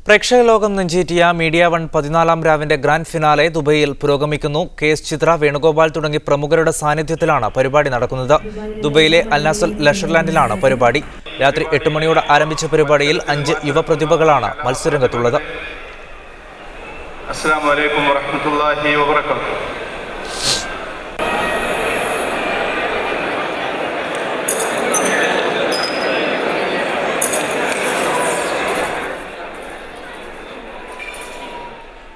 പ്രേക്ഷക ലോകം നെഞ്ചേറ്റിയ media one 14-ാം രാവിന്റെ ഗ്രാൻഡ് ഫിനാലെ ദുബൈയിൽ പുരോഗമിക്കുന്നു. KS ചിത്ര, വേണുഗോപാൽ തുടങ്ങി പ്രമുഖരുടെ സാന്നിധ്യത്തിലാണ് പരിപാടി നടക്കുന്നത്. ദുബൈയിലെ അൽനാസർ ലഷർലാൻഡിലാണ് പരിപാടി. രാത്രി 8 മണിയോടെ ആരംഭിച്ച പരിപാടിയിൽ 5 യുവപ്രതിഭകളാണ് മത്സരരംഗത്തുള്ളത്. അസ്സലാമു അലൈക്കും വറഹ്മത്തുള്ളാഹി വബറകാതുഹു.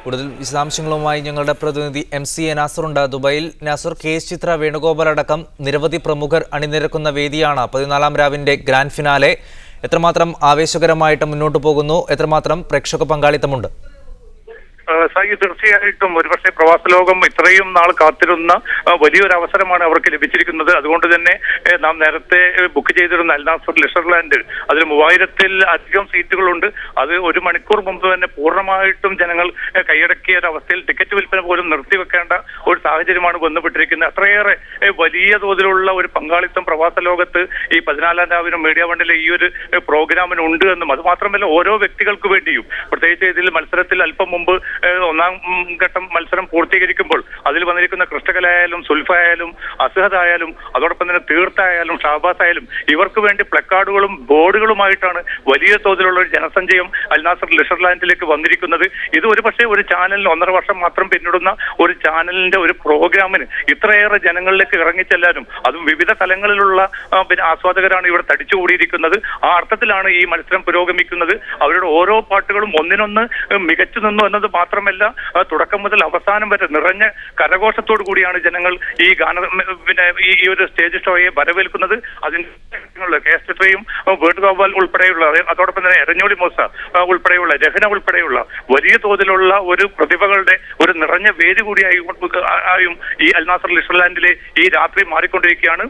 കൂടുതൽ വിശദാംശങ്ങളുമായി ഞങ്ങളുടെ പ്രതിനിധി MCA നാസറുണ്ട് ദുബൈയിൽ. നാസർ, KS ചിത്ര, വേണുഗോപാൽ അടക്കം നിരവധി പ്രമുഖർ അണിനിരക്കുന്ന വേദിയാണ് 14-ാം രാവിന്റെ ഗ്രാൻഡ് ഫിനാലെ. എത്രമാത്രം ആവേശകരമായിട്ട് മുന്നോട്ട് പോകുന്നു? എത്രമാത്രം പ്രേക്ഷക പങ്കാളിത്തമുണ്ട്? തീർച്ചയായിട്ടും ഒരുപക്ഷെ പ്രവാസ ലോകം ഇത്രയും നാൾ കാത്തിരുന്ന വലിയൊരു അവസരമാണ് അവർക്ക് ലഭിച്ചിരിക്കുന്നത്. അതുകൊണ്ട് തന്നെ നാം നേരത്തെ ബുക്ക് ചെയ്തിരുന്ന അൽനാസർ ലഷർലാൻഡ്, അതിൽ 3000-ൽ അധികം സീറ്റുകളുണ്ട്. അത് 1 മണിക്കൂർ മുമ്പ് തന്നെ പൂർണ്ണമായിട്ടും ജനങ്ങൾ കൈയടക്കിയ ഒരു അവസ്ഥയിൽ ടിക്കറ്റ് വിൽപ്പന പോലും നിർത്തിവെക്കേണ്ട ഒരു സാഹചര്യമാണ് വന്നുപെട്ടിരിക്കുന്നത്. അത്രയേറെ വലിയ തോതിലുള്ള ഒരു പങ്കാളിത്തം പ്രവാസ ലോകത്ത് ഈ 14-ാം രാവിനും മീഡിയ വണ്ണിലെ ഈ ഒരു പ്രോഗ്രാമിന് ഉണ്ട് എന്നും, അത് മാത്രമല്ല ഓരോ വ്യക്തികൾക്ക് വേണ്ടിയും, പ്രത്യേകിച്ച് ഇതിൽ മത്സരത്തിൽ അല്പം മുമ്പ് 1-ാം ഘട്ടം മത്സരം പൂർത്തീകരിക്കുമ്പോൾ അതിൽ വന്നിരിക്കുന്ന കൃഷ്ണകലായാലും, സുൽഫായാലും, അസ്ഹദായാലും, അതോടൊപ്പം തന്നെ തീർത്തായാലും, ഷാബാസ് ആയാലും ഇവർക്ക് വേണ്ടി പ്ലക്കാർഡുകളും ബോർഡുകളുമായിട്ടാണ് വലിയ തോതിലുള്ള ഒരു ജനസഞ്ചയം അൽനാസർ ലഷർലാൻഡിലേക്ക് വന്നിരിക്കുന്നത്. ഇത് ഒരുപക്ഷെ ഒരു ചാനലിന് 1.5 വർഷം മാത്രം പിന്നിടുന്ന ഒരു ചാനലിന്റെ ഒരു പ്രോഗ്രാമിന് ഇത്രയേറെ ജനങ്ങളിലേക്ക് ഇറങ്ങിച്ചെല്ലാനും, അതും വിവിധ തലങ്ങളിലുള്ള ആസ്വാദകരാണ് ഇവിടെ തടിച്ചുകൂടിയിരിക്കുന്നത്. ആ അർത്ഥത്തിലാണ് ഈ മത്സരം പുരോഗമിക്കുന്നത്. അവരുടെ ഓരോ പാട്ടുകളും ഒന്നിനൊന്ന് മികച്ചു നിന്നു എന്നത് മാത്രമല്ല, തുടക്കം മുതൽ അവസാനം വരെ നിറഞ്ഞ കരഘോഷത്തോടു കൂടിയാണ് ജനങ്ങൾ ഈ ഈ ഒരു സ്റ്റേജ് ഷോയെ വരവേൽക്കുന്നത്. അതിന്റെ KS ചിത്രയും, വേണുഗോപാൽ ഉൾപ്പെടെയുള്ള, അതോടൊപ്പം തന്നെ എരഞ്ഞോളി മൂസ ഉൾപ്പെടെയുള്ള, രഹന ഉൾപ്പെടെയുള്ള വലിയ തോതിലുള്ള ഒരു പ്രതിഭകളുടെ ഒരു നിറഞ്ഞ വേദി കൂടിയായും ഈ അൽനാസർ ലഷർലാൻഡിലെ ഈ രാത്രി മാറിക്കൊണ്ടിരിക്കുകയാണ്.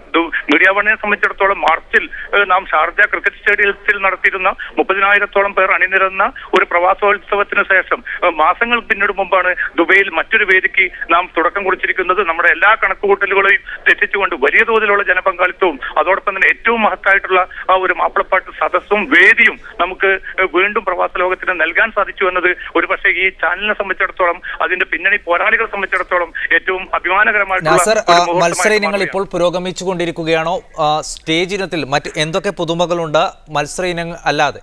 മീഡിയ വണ്ണിനെ സംബന്ധിച്ചിടത്തോളം മാർച്ചിൽ നാം ഷാർജ ക്രിക്കറ്റ് സ്റ്റേഡിയത്തിൽ നടത്തിയിരുന്ന 30,000-ഓളം പേർ അണിനിരന്ന ഒരു പ്രവാസോത്സവത്തിന് ശേഷം മാസങ്ങൾ പിന്നീട് മുമ്പാണ് ദുബൈയിൽ മറ്റൊരു വേദിക്ക് നാം തുടക്കം കുറിച്ചിരിക്കുന്നത്. നമ്മുടെ എല്ലാ കണക്കുകൂട്ടലുകളെയും തെറ്റിച്ചുകൊണ്ട് വലിയ തോതിലുള്ള ജനപങ്കാളിത്തവും, അതോടൊപ്പം തന്നെ ഏറ്റവും മഹത്തായിട്ടുള്ള ഒരു മാപ്പിളപ്പാട്ട് സദസ്സും വേദിയും നമുക്ക് വീണ്ടും പ്രവാസ ലോകത്തിന് നൽകാൻ സാധിച്ചു എന്നത് ഒരുപക്ഷെ ഈ ചാനലിനെ സംബന്ധിച്ചിടത്തോളം, അതിന്റെ പിന്നണി പോരാളികളെ സംബന്ധിച്ചിടത്തോളം ഏറ്റവും അഭിമാനകരമായിട്ടുള്ള മത്സര ഇനങ്ങൾ ഇപ്പോൾ പുരോഗമിച്ചുകൊണ്ടിരിക്കുകയാണോ? സ്റ്റേജ് ഇനത്തിൽ മറ്റ് എന്തൊക്കെ പുതുമകളുണ്ട് മത്സര ഇനങ്ങൾ അല്ലാതെ?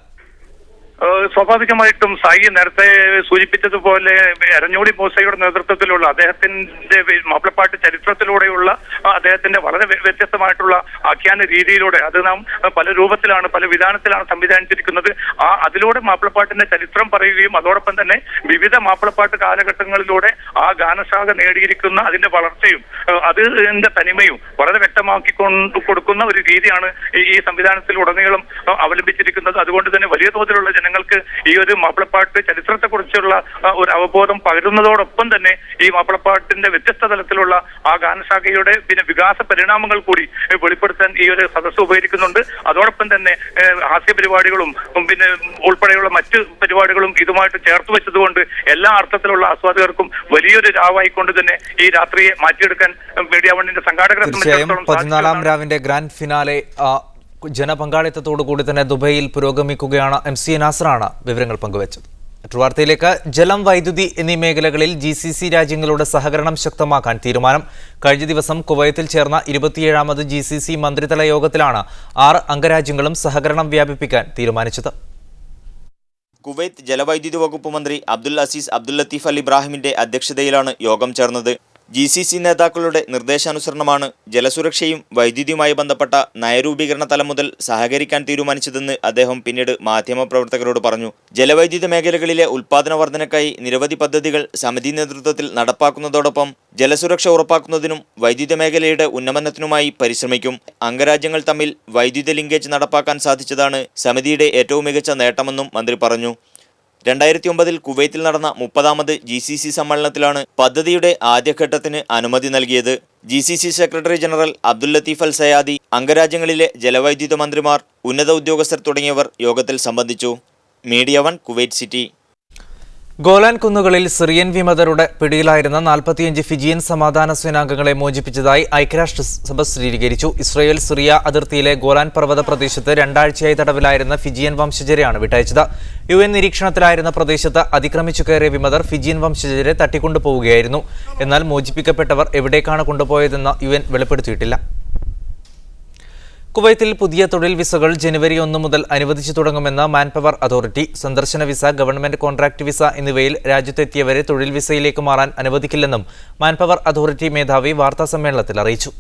സ്വാഭാവികമായിട്ടും സായി നേരത്തെ സൂചിപ്പിച്ചതുപോലെ എരഞ്ഞോളി മൂസയുടെ നേതൃത്വത്തിലുള്ള അദ്ദേഹത്തിന്റെ മാപ്പിളപ്പാട്ട് ചരിത്രത്തിലൂടെയുള്ള അദ്ദേഹത്തിന്റെ വളരെ വ്യത്യസ്തമായിട്ടുള്ള ആഖ്യാന രീതിയിലൂടെ, അത് നാം പല രൂപത്തിലാണ്, പല വിധാനത്തിലാണ് സംവിധാനിച്ചിരിക്കുന്നത്. അതിലൂടെ മാപ്പിളപ്പാട്ടിന്റെ ചരിത്രം പറയുകയും അതോടൊപ്പം തന്നെ വിവിധ മാപ്പിളപ്പാട്ട് കാലഘട്ടങ്ങളിലൂടെ ആ ഗാനശാഖ നേടിയിരിക്കുന്ന അതിന്റെ വളർച്ചയും അതിന്റെ തനിമയും വളരെ വ്യക്തമാക്കി കൊടുക്കുന്ന ഒരു രീതിയാണ് ഈ സംവിധാനത്തിൽ ഉടനീളം അവലംബിച്ചിരിക്കുന്നത്. അതുകൊണ്ട് തന്നെ വലിയ തോതിലുള്ള ജനങ്ങൾക്ക് ഈ ഒരു മാപ്പിളപ്പാട്ട് ചരിത്രത്തെക്കുറിച്ചുള്ള ഒരു അവബോധം പകരുന്നതോടൊപ്പം തന്നെ ഈ മാപ്പിളപ്പാട്ടിന്റെ വ്യത്യസ്ത തലത്തിലുള്ള ആ ഗാനശാഖയുടെ പിന്നെ വികാസ പരിണാമങ്ങൾ കൂടി വെളിപ്പെടുത്താൻ ഈ ഒരു സദസ്സ് ഉപകരിക്കുന്നുണ്ട്. അതോടൊപ്പം തന്നെ ഹാസ്യ പരിപാടികളും പിന്നെ ഉൾപ്പെടെയുള്ള മറ്റ് പരിപാടികളും ഇതുമായിട്ട് ചേർത്ത് വെച്ചതുകൊണ്ട് എല്ലാ അർത്ഥത്തിലുള്ള ആസ്വാദകർക്കും വലിയൊരു രാവായിക്കൊണ്ട് തന്നെ ഈ രാത്രിയെ മാറ്റിയെടുക്കാൻ മീഡിയ വണ്ണിന്റെ സംഘാടകരെ സംബന്ധിച്ചിടത്തോളം 14-ാം രാവിന്റെ ഗ്രാൻഡ് ഫിനാലെ ജനപങ്കാളിത്തത്തോടു കൂടി തന്നെ ദുബൈയിൽ പുരോഗമിക്കുകയാണ്. MCA നാസറാണ് വിവരങ്ങൾ പങ്കുവച്ചത്. മറ്റൊരു വാർത്തയിലേക്ക്. ജലം, വൈദ്യുതി എന്നീ മേഖലകളിൽ GCC രാജ്യങ്ങളുടെ സഹകരണം ശക്തമാക്കാൻ തീരുമാനം. കഴിഞ്ഞ ദിവസം കുവൈത്തിൽ ചേർന്ന 27ാമത് GCC മന്ത്രിതല യോഗത്തിലാണ് 6 അംഗരാജ്യങ്ങളും സഹകരണം വ്യാപിപ്പിക്കാൻ തീരുമാനിച്ചത്. കുവൈത്ത് ജലവൈദ്യുതി വകുപ്പ് മന്ത്രി അബ്ദുൽ അസീസ് അബ്ദുൽ ലത്തീഫ് അൽ ഇബ്രാഹിമിന്റെ അധ്യക്ഷതയിലാണ് യോഗം ചേർന്നത്. GCC നേതാക്കളുടെ നിർദ്ദേശാനുസരണമാണ് ജലസുരക്ഷയും വൈദ്യുതിയുമായി ബന്ധപ്പെട്ട നയരൂപീകരണ തലം മുതൽ സഹകരിക്കാൻ തീരുമാനിച്ചതെന്ന് അദ്ദേഹം പിന്നീട് മാധ്യമപ്രവർത്തകരോട് പറഞ്ഞു. ജലവൈദ്യുത മേഖലകളിലെ ഉൽപാദന വർധനയ്ക്കായി നിരവധി പദ്ധതികൾ സമിതി നേതൃത്വത്തിൽ നടപ്പാക്കുന്നതോടൊപ്പം ജലസുരക്ഷ ഉറപ്പാക്കുന്നതിനും വൈദ്യുത മേഖലയുടെ ഉന്നമനത്തിനുമായി പരിശ്രമിക്കും. അംഗരാജ്യങ്ങൾ തമ്മിൽ വൈദ്യുത ലിങ്കേജ് നടപ്പാക്കാൻ സാധിച്ചതാണ് സമിതിയുടെ ഏറ്റവും മികച്ച നേട്ടമെന്നും മന്ത്രി പറഞ്ഞു. 2009 കുവൈത്തിൽ നടന്ന 30ാമത് GCC സമ്മേളനത്തിലാണ് പദ്ധതിയുടെ ആദ്യഘട്ടത്തിന് അനുമതി നൽകിയത്. GCC secretary general Abdul Latif Al Zayani, അംഗരാജ്യങ്ങളിലെ ജലവൈദ്യുത മന്ത്രിമാർ, ഉന്നത ഉദ്യോഗസ്ഥർ തുടങ്ങിയവർ യോഗത്തിൽ സംബന്ധിച്ചു. Media one, Kuwait city. Golan കുന്നുകളിൽ സിറിയൻ വിമതരുടെ പിടിയിലായിരുന്ന 45 ഫിജിയൻ സമാധാന സേനാംഗങ്ങളെ മോചിപ്പിച്ചതായി ഐക്യരാഷ്ട്രസഭ സ്ഥിരീകരിച്ചു. ഇസ്രയേൽ സിറിയ അതിർത്തിയിലെ ഗോലാൻ പർവ്വത പ്രദേശത്ത് 2 ആഴ്ചയായി തടവിലായിരുന്ന ഫിജിയൻ വംശജരെയാണ് വിട്ടയച്ചത്. UN നിരീക്ഷണത്തിലായിരുന്ന പ്രദേശത്ത് അതിക്രമിച്ചു കയറിയ വിമതർ ഫിജിയൻ വംശജരെ തട്ടിക്കൊണ്ടുപോവുകയായിരുന്നു. എന്നാൽ മോചിപ്പിക്കപ്പെട്ടവർ എവിടേക്കാണ് കൊണ്ടുപോയതെന്ന് UN വെളിപ്പെടുത്തിയിട്ടില്ല. കുവൈത്തിൽ പുതിയ തൊഴിൽ വിസകൾ ജനുവരി 1 മുതൽ അനുവദിച്ചു തുടങ്ങുമെന്ന് മാൻപവർ അതോറിറ്റി. സന്ദർശന വിസ, ഗവൺമെന്റ് കോൺട്രാക്ട് വിസ എന്നിവയിൽ രാജ്യത്തെത്തിയവരെ തൊഴിൽ വിസയിലേക്ക് മാറാൻ അനുവദിക്കില്ലെന്നും മാൻപവർ അതോറിറ്റി മേധാവി വാർത്താസമ്മേളനത്തിൽ അറിയിച്ചു.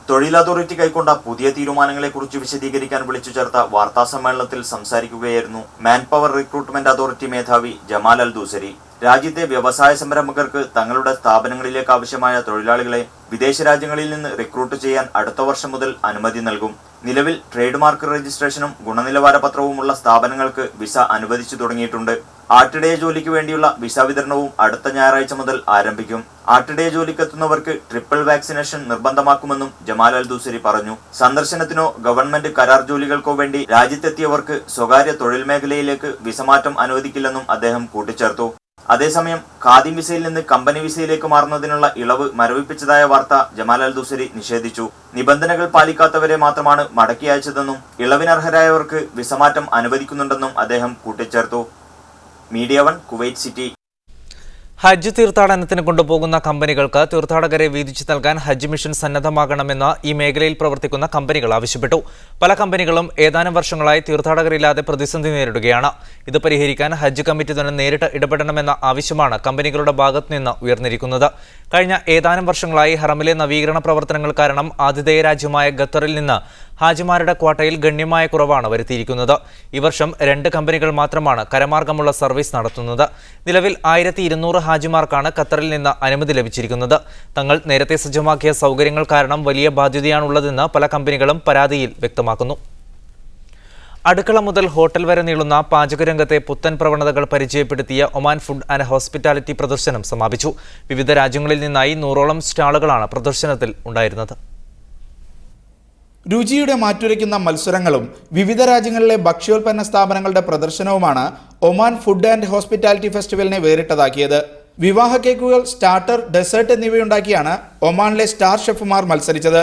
തൊഴിൽ അതോറിറ്റി കൈക്കൊണ്ട പുതിയ തീരുമാനങ്ങളെക്കുറിച്ച് വിശദീകരിക്കാൻ വിളിച്ചു ചേർത്ത വാർത്താസമ്മേളനത്തിൽ സംസാരിക്കുകയായിരുന്നു മാൻപവർ റിക്രൂട്ട്മെന്റ് അതോറിറ്റി മേധാവി ജമാൽ അൽ ദൂസരി. രാജ്യത്തെ വ്യവസായ സംരംഭകർക്ക് തങ്ങളുടെ സ്ഥാപനങ്ങളിലേക്ക് ആവശ്യമായ തൊഴിലാളികളെ വിദേശ രാജ്യങ്ങളിൽ നിന്ന് റിക്രൂട്ട് ചെയ്യാൻ അടുത്ത വർഷം മുതൽ അനുമതി നൽകും. നിലവിൽ ട്രേഡ് മാർക്ക് രജിസ്ട്രേഷനും ഗുണനിലവാര പത്രവുമുള്ള സ്ഥാപനങ്ങൾക്ക് വിസ അനുവദിച്ചു തുടങ്ങിയിട്ടുണ്ട്. ആട്ടിടയ ജോലിക്ക് വേണ്ടിയുള്ള വിസ വിതരണവും അടുത്ത ഞായറാഴ്ച മുതൽ ആരംഭിക്കും. ആട്ടിടയ ജോലിക്കെത്തുന്നവർക്ക് ട്രിപ്പിൾ വാക്സിനേഷൻ നിർബന്ധമാക്കുമെന്നും ജമാൽ അൽ ദൂസരി പറഞ്ഞു. സന്ദർശനത്തിനോ ഗവൺമെന്റ് കരാർ ജോലികൾക്കോ വേണ്ടി രാജ്യത്തെത്തിയവർക്ക് സ്വകാര്യ തൊഴിൽ മേഖലയിലേക്ക് വിസമാറ്റം അനുവദിക്കില്ലെന്നും അദ്ദേഹം കൂട്ടിച്ചേർത്തു. അതേസമയം ഖാദിം വിസയിൽ നിന്ന് കമ്പനി വിസയിലേക്ക് മാറുന്നതിനുള്ള ഇളവ് മരവിപ്പിച്ചതായ വാർത്ത ജമാൽ അൽ ദൂസരി നിഷേധിച്ചു. നിബന്ധനകൾ പാലിക്കാത്തവരെ മാത്രമാണ് മടക്കി അയച്ചതെന്നും ഇളവിനർഹരായവർക്ക് വിസമാറ്റം അനുവദിക്കുന്നുണ്ടെന്നും അദ്ദേഹം കൂട്ടിച്ചേർത്തു. Media 1 Kuwait city. ഹജ്ജ് തീർത്ഥാടനത്തിന് കൊണ്ടുപോകുന്ന കമ്പനികൾക്ക് തീർത്ഥാടകരെ വീതിച്ചു നൽകാൻ ഹജ്ജ് മിഷൻ സന്നദ്ധമാകണമെന്ന് ഈ മേഖലയിൽ പ്രവർത്തിക്കുന്ന കമ്പനികൾ ആവശ്യപ്പെട്ടു. പല കമ്പനികളും ഏതാനും വർഷങ്ങളായി തീർത്ഥാടകരില്ലാതെ പ്രതിസന്ധി നേരിടുകയാണ്. ഇത് പരിഹരിക്കാൻ ഹജ്ജ് കമ്മിറ്റി തന്നെ നേരിട്ട് ഇടപെടണമെന്ന ആവശ്യമാണ് കമ്പനികളുടെ ഭാഗത്തുനിന്ന് ഉയർന്നിരിക്കുന്നത്. കഴിഞ്ഞ ഏതാനും വർഷങ്ങളായി ഹറമിലെ നവീകരണ പ്രവർത്തനങ്ങൾ കാരണം ആതിഥേയ രാജ്യമായ ഖത്തറിൽ നിന്ന് ഹാജിമാരുടെ ക്വാട്ടയിൽ ഗണ്യമായ കുറവാണ് വരുത്തിയിരിക്കുന്നത്. ഈ വർഷം 2 കമ്പനികൾ മാത്രമാണ് കരമാർഗമുള്ള സർവീസ് നടത്തുന്നത്. നിലവിൽ 1200 ഹാജിമാർക്കാണ് ഖത്തറിൽ നിന്ന് അനുമതി ലഭിച്ചിരിക്കുന്നത്. തങ്ങൾ നേരത്തെ സജ്ജമാക്കിയ സൗകര്യങ്ങൾ കാരണം വലിയ ബാധ്യതയാണുള്ളതെന്ന് പല കമ്പനികളും പരാതിയിൽ വ്യക്തമാക്കുന്നു. അടുക്കള മുതൽ ഹോട്ടൽ വരെ നീളുന്ന പാചകരംഗത്തെ പുത്തൻ പ്രവണതകൾ പരിചയപ്പെടുത്തിയ ഒമാൻ ഫുഡ് ആൻഡ് ഹോസ്പിറ്റാലിറ്റി പ്രദർശനം സമാപിച്ചു. വിവിധ രാജ്യങ്ങളിൽ നിന്നായി 100ഓളം സ്റ്റാളുകളാണ് പ്രദർശനത്തിൽ ഉണ്ടായിരുന്നത്. രുചിയുടെ മാറ്റുരയ്ക്കുന്ന മത്സരങ്ങളും വിവിധ രാജ്യങ്ങളിലെ ഭക്ഷ്യോൽപ്പന്ന സ്ഥാപനങ്ങളുടെ പ്രദർശനവുമാണ് ഒമാൻ ഫുഡ് ആൻഡ് ഹോസ്പിറ്റാലിറ്റി ഫെസ്റ്റിവലിനെ വേറിട്ടതാക്കിയത്. വിവാഹ കേക്കുകൾ, സ്റ്റാർട്ടർ, ഡെസേർട്ട് എന്നിവയുണ്ടാക്കിയാണ് ഒമാനിലെ സ്റ്റാർ ഷെഫുമാർ മത്സരിച്ചത്.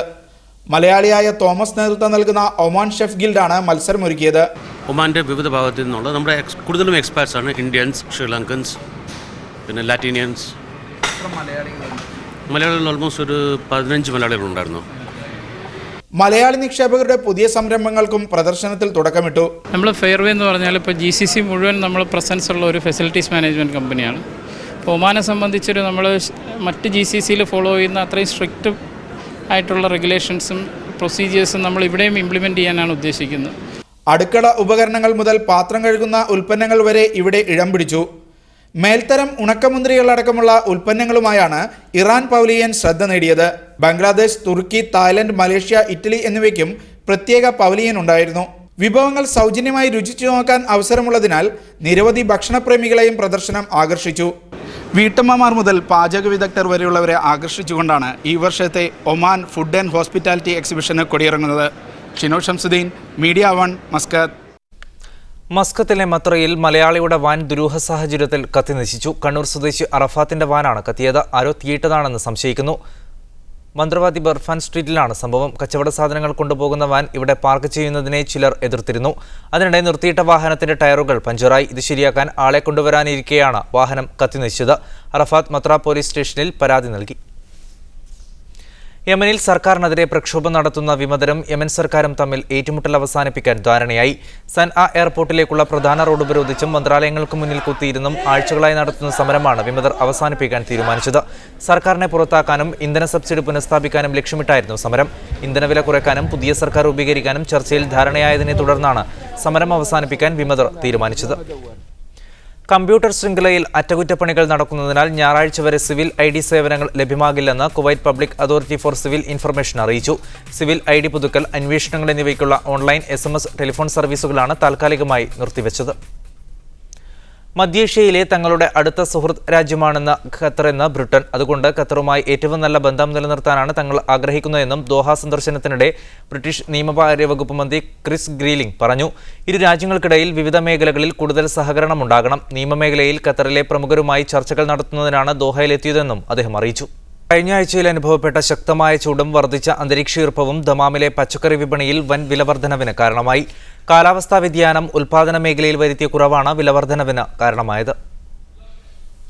മലയാളിയായ തോമസ് നേതൃത്വം നൽകുന്ന ഒമാൻ ഷെഫ് ഗിൽഡാണ് മത്സരമൊരുക്കിയത്. ഒമാൻ്റെ വിവിധ ഭാഗത്തു നിന്നുള്ള നമ്മുടെ കൂടുതലും എക്സ്പേർട്സ് ആണ്. ഇന്ത്യൻസ്, ശ്രീലങ്കൻസ്, പിന്നെ ലാറ്റിനിയൻസ്. മലയാളികൾ ഓൾമോസ്റ്റ് ഒരു 15 മലയാളികളുണ്ടായിരുന്നു. മലയാളി നിക്ഷേപകരുടെ പുതിയ സംരംഭങ്ങൾക്കും പ്രദർശനത്തിൽ തുടക്കമിട്ടു. നമ്മൾ ഫെയർവേ എന്ന് പറഞ്ഞാൽ ഇപ്പോൾ GCC മുഴുവൻ നമ്മൾ പ്രസൻസ് ഉള്ള ഒരു ഫെസിലിറ്റീസ് മാനേജ്മെൻറ്റ് കമ്പനിയാണ്. ഇപ്പോൾ ഒമാനെ സംബന്ധിച്ചൊരു നമ്മൾ മറ്റ് GCCയിൽ ഫോളോ ചെയ്യുന്ന അത്രയും സ്ട്രിക്റ്റ് ആയിട്ടുള്ള റെഗുലേഷൻസും പ്രൊസീജിയേഴ്സും നമ്മൾ ഇവിടെയും ഇംപ്ലിമെൻറ്റ് ചെയ്യാനാണ് ഉദ്ദേശിക്കുന്നത്. അടുക്കള ഉപകരണങ്ങൾ മുതൽ പാത്രം കഴുകുന്ന ഉൽപ്പന്നങ്ങൾ വരെ ഇവിടെ ഇടം പിടിച്ചു. മേൽത്തരം ഉണക്കമുന്തിരികളടക്കമുള്ള ഉൽപ്പന്നങ്ങളുമായാണ് ഇറാൻ പവലിയൻ ശ്രദ്ധ നേടിയത്. ബംഗ്ലാദേശ്, തുർക്കി, തായ്ലൻഡ്, മലേഷ്യ, ഇറ്റലി എന്നിവയ്ക്കും പ്രത്യേക പവലിയൻ ഉണ്ടായിരുന്നു. വിഭവങ്ങൾ സൗജന്യമായി രുചിച്ചു നോക്കാൻ അവസരമുള്ളതിനാൽ നിരവധി ഭക്ഷണപ്രേമികളെയും പ്രദർശനം ആകർഷിച്ചു. വീട്ടമ്മമാർ മുതൽ പാചക വിദഗ്ധർ വരെയുള്ളവരെ ആകർഷിച്ചുകൊണ്ടാണ് ഈ വർഷത്തെ ഒമാൻ ഫുഡ് ആൻഡ് ഹോസ്പിറ്റാലിറ്റി എക്സിബിഷന് കൊടിയിറങ്ങുന്നത്. Shino Shamsuddin, media 1, Muscat. മസ്കത്തിലെ മത്രയിൽ മലയാളിയുടെ വാൻ ദുരൂഹ സാഹചര്യത്തിൽ കത്തിനശിച്ചു. കണ്ണൂർ സ്വദേശി അറഫാത്തിന്റെ വാനാണ് കത്തിയത്. ആരോ തീയിട്ടതാണെന്ന് സംശയിക്കുന്നു. മന്ത്രവാദി ബർഫാൻ സ്ട്രീറ്റിലാണ് സംഭവം. കച്ചവട സാധനങ്ങൾ കൊണ്ടുപോകുന്ന വാൻ ഇവിടെ പാർക്ക് ചെയ്യുന്നതിനെ ചിലർ എതിർത്തിരുന്നു. അതിനിടെ നിർത്തിയിട്ട വാഹനത്തിന്റെ ടയറുകൾ പഞ്ചറായി. ഇത് ശരിയാക്കാൻ ആളെ കൊണ്ടുവരാനിരിക്കെയാണ് വാഹനം കത്തിനശിച്ചത്. അറഫാത്ത് മത്ര പോലീസ് സ്റ്റേഷനിൽ പരാതി നൽകി. യമനിൽ സർക്കാരിനെതിരെ പ്രക്ഷോഭം നടത്തുന്ന വിമതരും യമൻ സർക്കാരും തമ്മിൽ ഏറ്റുമുട്ടൽ അവസാനിപ്പിക്കാൻ ധാരണയായി. സൻആ എയർപോർട്ടിലേക്കുള്ള പ്രധാന റോഡ് ഉപരോധിച്ചും മന്ത്രാലയങ്ങൾക്ക് മുന്നിൽ കുത്തിയിരുന്നും ആഴ്ചകളായി നടത്തുന്ന സമരമാണ് വിമതർ അവസാനിപ്പിക്കാൻ തീരുമാനിച്ചത്. സർക്കാരിനെ പുറത്താക്കാനും ഇന്ധന സബ്സിഡി പുനഃസ്ഥാപിക്കാനും ലക്ഷ്യമിട്ടായിരുന്നു സമരം. ഇന്ധനവില കുറയ്ക്കാനും പുതിയ സർക്കാർ രൂപീകരിക്കാനും ചർച്ചയിൽ ധാരണയായതിനെ തുടർന്നാണ് സമരം അവസാനിപ്പിക്കാൻ വിമതർ തീരുമാനിച്ചത്. കമ്പ്യൂട്ടർ ശൃംഖലയിൽ അറ്റകുറ്റപ്പണികൾ നടക്കുന്നതിനാൽ ഞായറാഴ്ച വരെ സിവിൽ ID സേവനങ്ങൾ ലഭ്യമാകില്ലെന്ന് Kuwait public authority for civil information അറിയിച്ചു. സിവിൽ ID പുതുക്കൽ, അന്വേഷണങ്ങൾ എന്നിവയ്ക്കുള്ള ഓൺലൈൻ SMS, ടെലിഫോൺ സർവീസുകളാണ് താൽക്കാലികമായി നിർത്തിവെച്ചത്. മധ്യേഷ്യയിലെ തങ്ങളുടെ അടുത്ത സുഹൃത്ത് രാജ്യമാണെന്ന് ഖത്തറെന്ന് ബ്രിട്ടൻ. അതുകൊണ്ട് ഖത്തറുമായി ഏറ്റവും നല്ല ബന്ധം നിലനിർത്താനാണ് തങ്ങൾ ആഗ്രഹിക്കുന്നതെന്നും ദോഹ സന്ദർശനത്തിനിടെ ബ്രിട്ടീഷ് നിയമകാര്യ വകുപ്പ് മന്ത്രി ക്രിസ് ഗ്രീലിംഗ് പറഞ്ഞു. ഇരു രാജ്യങ്ങൾക്കിടയിൽ വിവിധ മേഖലകളിൽ കൂടുതൽ സഹകരണം ഉണ്ടാകണം. നിയമമേഖലയിൽ ഖത്തറിലെ പ്രമുഖരുമായി ചർച്ചകൾ നടത്തുന്നതിനാണ് ദോഹയിലെത്തിയതെന്നും അദ്ദേഹം അറിയിച്ചു. കഴിഞ്ഞ ആഴ്ചയിൽ അനുഭവപ്പെട്ട ശക്തമായ ചൂടും വർദ്ധിച്ച അന്തരീക്ഷീർപ്പവും ദമാമിലെ പച്ചക്കറി വിപണിയിൽ വൻ വിലവർദ്ധനവിന് കാരണമായി. കാലാവസ്ഥാ വ്യതിയാനം ഉൽപാദന മേഖലയിൽ വരുത്തിയ കുറവാണ് വിലവർദ്ധനവിന് കാരണമായത്.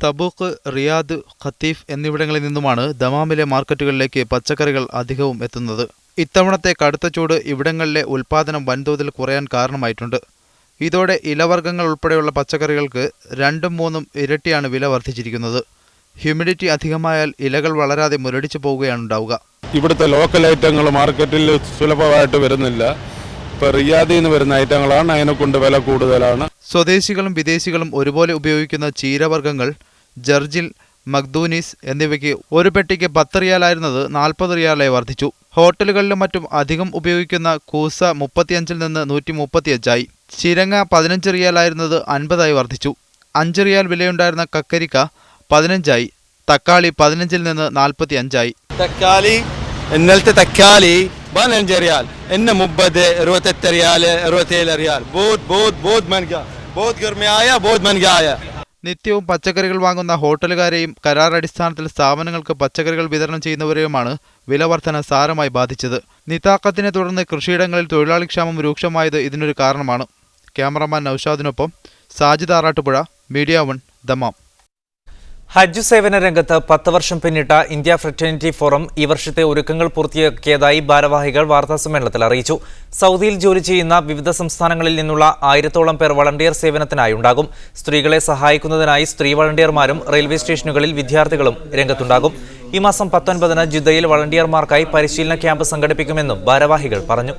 തബൂക്ക്, റിയാദ്, ഖത്തീഫ് എന്നിവിടങ്ങളിൽ നിന്നുമാണ് ദമാമിലെ മാർക്കറ്റുകളിലേക്ക് പച്ചക്കറികൾ അധികവും എത്തുന്നത്. ഇത്തവണത്തെ കടുത്ത ചൂട് ഇവിടങ്ങളിലെ ഉൽപാദനം വൻതോതിൽ കുറയാൻ കാരണമായിട്ടുണ്ട്. ഇതോടെ ഇലവർഗ്ഗങ്ങൾ ഉൾപ്പെടെയുള്ള പച്ചക്കറികൾക്ക് 2-3 ഇരട്ടിയാണ് വില വർദ്ധിച്ചിരിക്കുന്നത്. ഹ്യൂമിഡിറ്റി അധികമായാൽ ഇലകൾ വളരാതെ മുരടിച്ചു പോവുകയാണ് ഉണ്ടാവുക. ഇവിടുത്തെ ലോക്കൽ ഐറ്റങ്ങൾ മാർക്കറ്റിൽ സുലഭമായിട്ട് വരുന്നില്ല. ഇപ്പോൾ റിയാദിൽ നിന്ന് വരുന്ന ഐറ്റങ്ങളാണ്, അതിനെക്കൊണ്ട് വില കൂടുതലാണ്. സ്വദേശികളും വിദേശികളും ഒരുപോലെ ഉപയോഗിക്കുന്ന ചീരവർഗ്ഗങ്ങൾ ജർജിൽ, മഖ്ദൂനീസ് എന്നിവയ്ക്ക് ഒരു പെട്ടിക്ക് 10 റിയാലായിരുന്നത് 40 റിയാലായി വർദ്ധിച്ചു. ഹോട്ടലുകളിലും മറ്റും അധികം ഉപയോഗിക്കുന്ന കൂസ 35-ൽ നിന്ന് 135ആയി. ചിരങ്ങ 15 റിയാലായിരുന്നത് 50ആയി വർദ്ധിച്ചു. 5 റിയാൽ വിലയുണ്ടായിരുന്ന കക്കരിക്ക 15ആയി. തക്കാളി 15-ൽ നിന്ന് 45ആയി. തക്കാളി ഇന്നലത്തെ തക്കാളി 15 റിയാൽ, ഇന്ന് 30, 28 റിയാൽ, 27 റിയാൽ. बहुत महंगा, बहुत गर्मी आया, बहुत महंगा आया. നിത്യവും പച്ചക്കറികൾ വാങ്ങുന്ന ഹോട്ടലുകാരെയും കരാർ അടിസ്ഥാനത്തിൽ സ്ഥാപനങ്ങൾക്ക് പച്ചക്കറികൾ വിതരണം ചെയ്യുന്നവരെയുമാണ് വിലവർധന സാരമായി ബാധിച്ചത്. നിതാക്കത്തിനെ തുടർന്ന് കൃഷിയിടങ്ങളിൽ തൊഴിലാളിക്ഷാമം രൂക്ഷമായത് ഇതിനൊരു കാരണമാണ്. ക്യാമറമാൻ നൌഷാദിനൊപ്പം സാജിദ് ആറാട്ടുപുഴ, മീഡിയ 1, ദമാം. ഹജ്ജ് സേവന രംഗത്ത് 10 വർഷം പിന്നിട്ട ഇന്ത്യ ഫ്രറ്റേണിറ്റി ഫോറം ഈ വർഷത്തെ ഒരുക്കങ്ങൾ പൂർത്തിയാക്കിയതായി ഭാരവാഹികൾ വാർത്താസമ്മേളനത്തിൽ അറിയിച്ചു. സൗദിയിൽ ജോലി ചെയ്യുന്ന വിവിധ സംസ്ഥാനങ്ങളിൽ നിന്നുള്ള 1000-ഓളം പേർ വളണ്ടിയർ സേവനത്തിനായി ഉണ്ടാകും. സ്ത്രീകളെ സഹായിക്കുന്നതിനായി സ്ത്രീ വളണ്ടിയർമാരും റെയിൽവേ സ്റ്റേഷനുകളിൽ വിദ്യാർത്ഥികളും രംഗത്തുണ്ടാകും. ഈ മാസം 19-ന് ജിദ്ദയിൽ വളണ്ടിയർമാർക്കായി പരിശീലന ക്യാമ്പ് സംഘടിപ്പിക്കുമെന്നും ഭാരവാഹികൾ പറഞ്ഞു.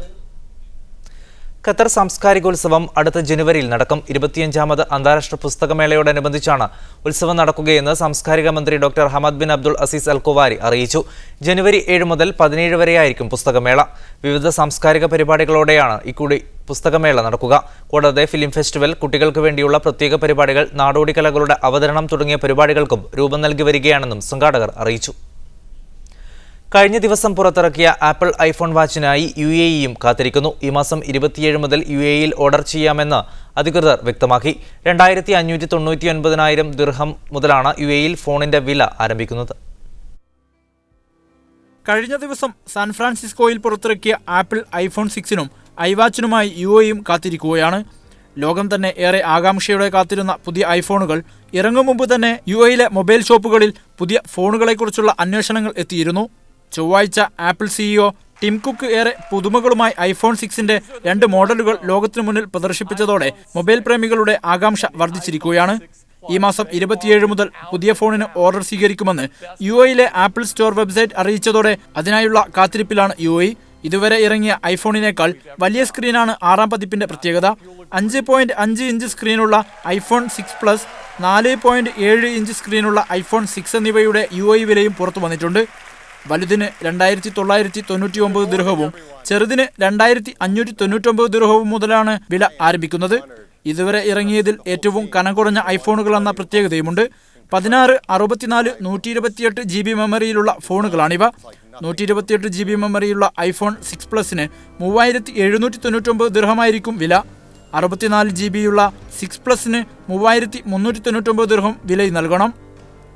ഖത്തർ സാംസ്കാരികോത്സവം അടുത്ത ജനുവരിയിൽ നടക്കും. 25ാമത് അന്താരാഷ്ട്ര പുസ്തകമേളയോടനുബന്ധിച്ചാണ് ഉത്സവം നടക്കുകയെന്ന് സാംസ്കാരിക മന്ത്രി doctor Hamad bin Abdul Aziz Al Kuwari അറിയിച്ചു. ജനുവരി 7 മുതൽ 17 വരെയായിരിക്കും പുസ്തകമേള. വിവിധ സാംസ്കാരിക പരിപാടികളോടെയാണ് ഇക്കുറി പുസ്തകമേള നടക്കുക. കൂടാതെ ഫിലിം ഫെസ്റ്റിവൽ, കുട്ടികൾക്ക് വേണ്ടിയുള്ള പ്രത്യേക പരിപാടികൾ, നാടോടി കലകളുടെ അവതരണം തുടങ്ങിയ പരിപാടികൾക്കും രൂപം നൽകി വരികയാണെന്നും സംഘാടകർ അറിയിച്ചു. കഴിഞ്ഞ ദിവസം പുറത്തിറക്കിയ ആപ്പിൾ ഐഫോൺ വാച്ചിനായി UAEയും കാത്തിരിക്കുന്നു. ഈ മാസം 27 മുതൽ UAEയിൽ ഓർഡർ ചെയ്യാമെന്ന് അധികൃതർ വ്യക്തമാക്കി. 2,599,000 ദിർഹം മുതലാണ് UAEയിൽ ഫോണിന്റെ വില ആരംഭിക്കുന്നത്. കഴിഞ്ഞ ദിവസം സാൻ ഫ്രാൻസിസ്കോയിൽ പുറത്തിറക്കിയ ആപ്പിൾ ഐഫോൺ 6നും ഐവാച്ചിനുമായി UAEയും കാത്തിരിക്കുകയാണ്. ലോകം തന്നെ ഏറെ ആകാംക്ഷയോടെ കാത്തിരുന്ന പുതിയ ഐഫോണുകൾ ഇറങ്ങും മുമ്പ് തന്നെ UAEയിലെ മൊബൈൽ ഷോപ്പുകളിൽ പുതിയ ഫോണുകളെക്കുറിച്ചുള്ള അന്വേഷണങ്ങൾ എത്തിയിരുന്നു. ചൊവ്വാഴ്ച ആപ്പിൾ CEO ടിം കുക്ക് ഏറെ പുതുമകളുമായി ഐഫോൺ 6ന്റെ 2 മോഡലുകൾ ലോകത്തിനു മുന്നിൽ പ്രദർശിപ്പിച്ചതോടെ മൊബൈൽ പ്രേമികളുടെ ആകാംക്ഷ വർദ്ധിച്ചിരിക്കുകയാണ്. ഈ മാസം 27 മുതൽ പുതിയ ഫോണിന് ഓർഡർ സ്വീകരിക്കുമെന്ന് UAEയിലെ ആപ്പിൾ സ്റ്റോർ വെബ്സൈറ്റ് അറിയിച്ചതോടെ അതിനായുള്ള കാത്തിരിപ്പിലാണ് UAE. ഇതുവരെ ഇറങ്ങിയ ഐഫോണിനേക്കാൾ വലിയ സ്ക്രീനാണ് 6ാം പതിപ്പിന്റെ പ്രത്യേകത. 5.5 ഇഞ്ച് സ്ക്രീനുള്ള ഐഫോൺ 6 പ്ലസ്, 4.7 ഇഞ്ച് സ്ക്രീനുള്ള ഐഫോൺ 6 എന്നിവയുടെ UAE വിലയും പുറത്തു വന്നിട്ടുണ്ട്. വലുതിന് 2,999 ദിർഹവും ചെറുതിന് 2,599 ദിർഹവും മുതലാണ് വില ആരംഭിക്കുന്നത്. ഇതുവരെ ഇറങ്ങിയതിൽ ഏറ്റവും കനം കുറഞ്ഞ ഐഫോണുകളെന്ന പ്രത്യേകതയുമുണ്ട്. 16, 64, 128 GB മെമ്മറിയിലുള്ള ഫോണുകളാണിവ. 128 GB മെമ്മറിയുള്ള ഐഫോൺ 6 പ്ലസിന് 3,799 ദിർഹമായിരിക്കും വില. 64 GB-യുള്ള 6 പ്ലസിന് 3,399 ദിർഹം വില നൽകണം.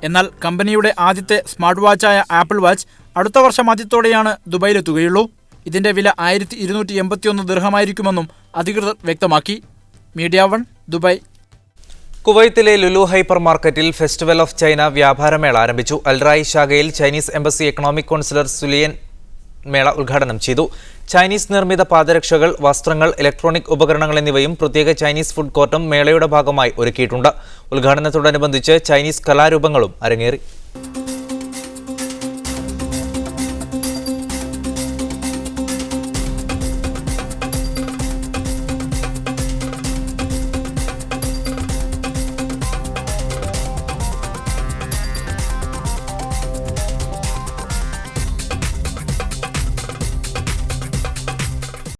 എന്നാൽ കമ്പനിയുടെ ആദ്യത്തെ സ്മാർട്ട് വാച്ചായ ആപ്പിൾ വാച്ച് അടുത്ത വർഷം ആദ്യത്തോടെയാണ് ദുബായിലെത്തുകയുള്ളൂ. ഇതിന്റെ വില 1,281 ദിർഹമായിരിക്കുമെന്നും അധികൃതർ വ്യക്തമാക്കി. Media 1, Dubai. കുവൈത്തിലെ ലുലു ഹൈപ്പർ മാർക്കറ്റിൽ ഫെസ്റ്റിവൽ ഓഫ് ചൈന വ്യാപാരമേള ആരംഭിച്ചു. അൽറായി ശാഖയിൽ ചൈനീസ് എംബസി എക്കണോമിക് കൗൺസിലർ സുലിയൻ മേള ഉദ്ഘാടനം ചെയ്തു. ചൈനീസ് നിർമ്മിത പാദരക്ഷകൾ, വസ്ത്രങ്ങൾ, ഇലക്ട്രോണിക് ഉപകരണങ്ങൾ എന്നിവയും പ്രത്യേക ചൈനീസ് ഫുഡ് കോർട്ടും മേളയുടെ ഭാഗമായി ഒരുക്കിയിട്ടുണ്ട്. ഉദ്ഘാടനത്തോടനുബന്ധിച്ച് ചൈനീസ് കലാരൂപങ്ങളും അരങ്ങേറി.